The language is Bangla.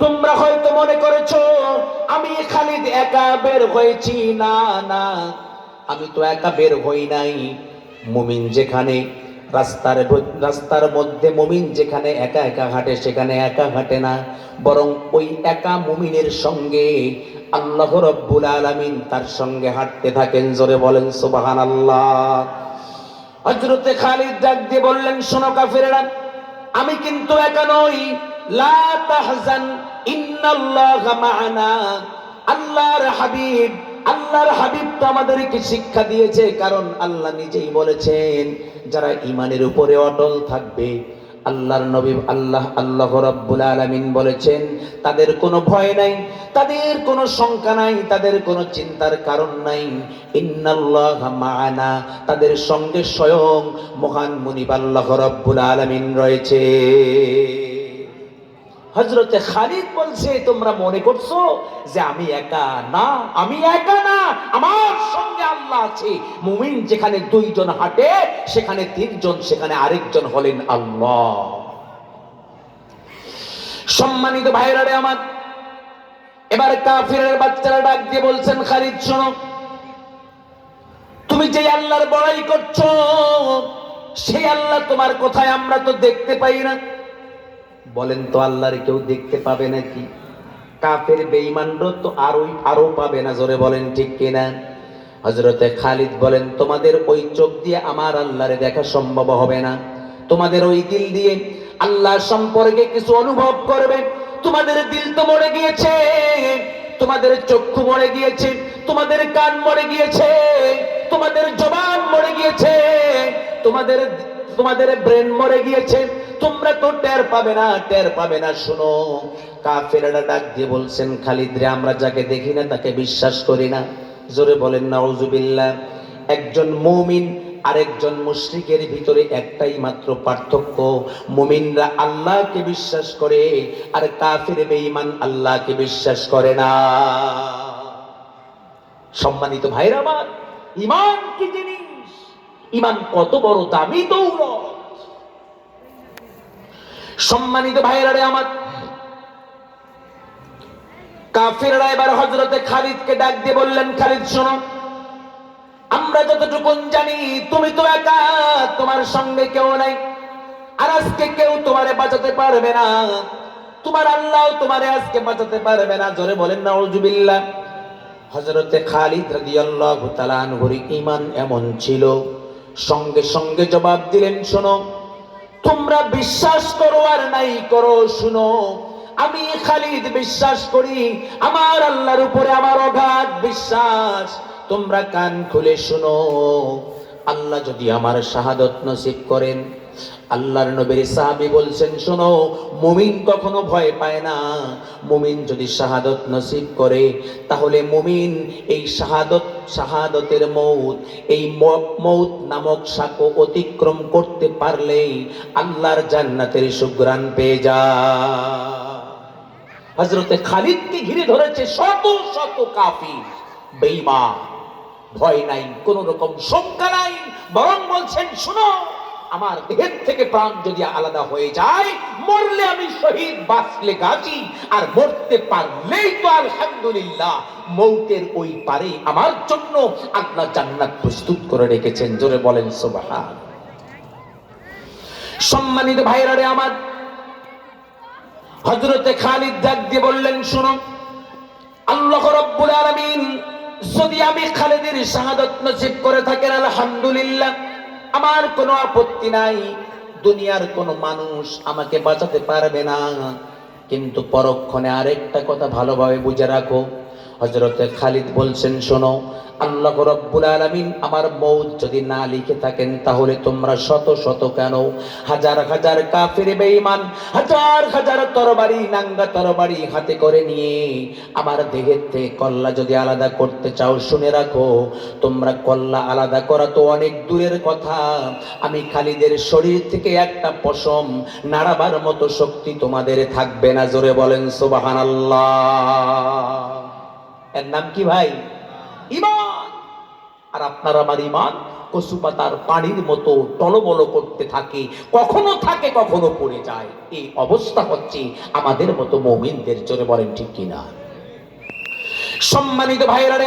তোমরা হয়তো মনে করেছো আমি খালিদ একা বের হয়েছি। না না, আমি তো একা বের হই নাই। মুমিন যেখানে রাস্তার মধ্যে মুমিন যেখানে একা একা হাঁটে, সেখানে একা হাঁটে না, বরং ওই একা মুমিনের সঙ্গে আল্লাহ রাব্বুল আলামিন তার সঙ্গে হাঁটতে থাকেন। জোরে বলেন সুবহানাল্লাহ। হযরতে খালিদ ডাক দিয়ে বললেন, শোনো কাফেররা, আমি কিন্তু একা নই। লা তাহজান ইন্নাল্লাহা মা'ানা। আল্লাহর হাবিব তো আমাদেরকে শিক্ষা দিয়েছে, কারণ আল্লাহ নিজেই বলেছেন যারা ঈমানের উপরে অটল থাকবে, আল্লাহর নবী আল্লাহ রাব্বুল আলামিন বলেছেন তাদের কোনো ভয় নাই, তাদের কোনো শঙ্কা নাই, তাদের কোনো চিন্তার কারণ নাই। ইন্নাল্লাহা মা'ানা, তাদের সঙ্গে স্বয়ং মহান মুনিব আল্লাহ রাব্বুল আলামিন রয়েছে। হযরতে খালিদ বলছে, তোমরা মনে করছো যে আমি একা? না, আমি একা না, আমার সঙ্গে আল্লাহ আছে। মুমিন যেখানে দুইজন হাঁটে সেখানে তিনজন, সেখানে আরেকজন হলেন আল্লাহ। সম্মানিত ভাইরা রে আমার, এবার কাফিরের বাচ্চারা ডাক দিয়ে বলছেন, খালিদ শোনো, তুমি যে আল্লাহর বড়াই করছো সেই আল্লাহ তোমার কোথায়? আমরা তো দেখতে পাই না। বলেন তো আল্লাহর কেউ দেখতে পাবে নাকি? কাফের বেঈমানরা তো আরো পাবে না। জোরে বলেন ঠিক কিনা? হযরতে খালিদ বলেন, তোমাদের ওই চোখ দিয়ে আমার আল্লাহরে দেখা সম্ভব হবে না। তোমাদের ওই দিল দিয়ে আল্লাহ সম্পর্কে কিছু অনুভব করবে। তোমাদের দিল তো মরে গিয়েছে, তোমাদের চক্ষু মরে গিয়েছে, তোমাদের কান মরে গিয়েছে, তোমাদের জবান মরে গিয়েছে, তোমাদের ব্রেন মরে গিয়েছে। তোমরা তো টের পাবে না, টের পাবে না। শুনো, কাফেররা ডাক দিয়ে বলছেন, খালিদ রে, আমরা যাকে দেখি না তাকে বিশ্বাস করি না। জোরে বলেন নাউজুবিল্লাহ। একজন মুমিন আরেকজন মুশরিকের ভিতরে একটাই মাত্র পার্থক্য, মুমিনরা আল্লাহকে বিশ্বাস করে আর কাফির বেঈমান আল্লাহকে বিশ্বাস করে না। সম্মানিত ভাইরা আমার, ঈমান কি জিনিস? ঈমান কত বড় দামি দৌলত। সম্মানিত ভাইরা রে আমার, কাফিররা এবার হযরতে খালিদকে ডাক দিয়ে বললেন, খালিদ শোনো, আমরা যতটুকু জানি তুমি তো একা, তোমার সঙ্গে কেউ নাই, আর আজকে কেউ তোমারে বাঁচাতে পারবে না, তোমার আল্লাহ তোমারে আজকে বাঁচাতে পারবে না। জোরে বলেন নাউজুবিল্লাহ। হযরতে খালিদ রাদিয়াল্লাহু তাআলা আনহুর ঈমান এমন ছিল, সঙ্গে সঙ্গে জবাব দিলেন, শোনো, তোমরা বিশ্বাস করো আর নাই করো, শুনো, আমি খালিদ বিশ্বাস করি, আমার আল্লাহর উপরে আমার অগাধ বিশ্বাস। তোমরা কান খুলে শুনো, আল্লাহ যদি আমার শাহাদত নসিব করেন, আল্লাহর নবীর সাহাবী বলছেন, শোনো, মুমিন কখনো ভয় পায় না। মুমিন যদি শাহাদত নসিব করে, তাহলে মুমিন এই শাহাদতের মউত, এই মউত নামক সাঁকো অতিক্রম করতে পারলেই আল্লাহর জান্নাতের সুঘ্রাণ পেয়ে যায়। হযরতে খালিদকে ঘিরে ধরেছে শত শত কাফির বেঈমান। ভয় নাই, কোন রকম শঙ্কা নাই, বরং বলছেন, শুনো, আমার দেহের থেকে প্রাণ যদি আলাদা হয়ে যায়, মরলে আমি শহীদ, বাঁচলে গাজী, আর মরতে পারলেই তো আলহামদুলিল্লাহ। মৌতের ওই পারে আমার জন্য আল্লাহ জান্নাত প্রস্তুত করে রেখেছেন। জোরে বলেন সুবহান। সম্মানিত ভাইরা রে আমার, হযরতে খালিদ ডাক দিয়ে বললেন, শুনো, আল্লাহ রাব্বুল আলামিন যদি আমি খালিদের শাহাদাত নসিব করে থাকেন, আলহামদুলিল্লাহ, আমার কোনো আপত্তি নাই। দুনিয়ার কোনো মানুষ আমাকে বাঁচাতে পারবে না। কিন্তু পরক্ষণে আরেকটা কথা ভালোভাবে বুঝে রাখো। হযরতে খালিদ বলছেন, শোনো, আল্লাহ রাব্বুল আলামিন আমার মউত যদি না লিখে থাকেন, তাহলে তোমরা শত শত কেন হাজার হাজার কাফির বেঈমান হাজার হাজার তরবারি, নাঙ্গা তরবারি হাতে করে নিয়ে আমার দেহের থেকে কল্লা যদি আলাদা করতে চাও, শুনে রাখো, তোমরা কল্লা আলাদা করা তো অনেক দূরের কথা, আমি খালিদের শরীর থেকে একটা পশম নাড়াবার মতো শক্তি তোমাদের থাকবে না। জোরে বলেন সুবহানাল্লাহ। এর নাম কি ভাই? ঈমান। আর আপনার আমার ঈমান কচু পাতার পানির মতো টলবল করতে থাকে, কখনো থাকে কখনো পড়ে যায়। এই অবস্থা হচ্ছে আমাদের মতো মুমিনদের। জোরে বলেন ঠিক কিনা? সম্মানিত ভাইয়েরা,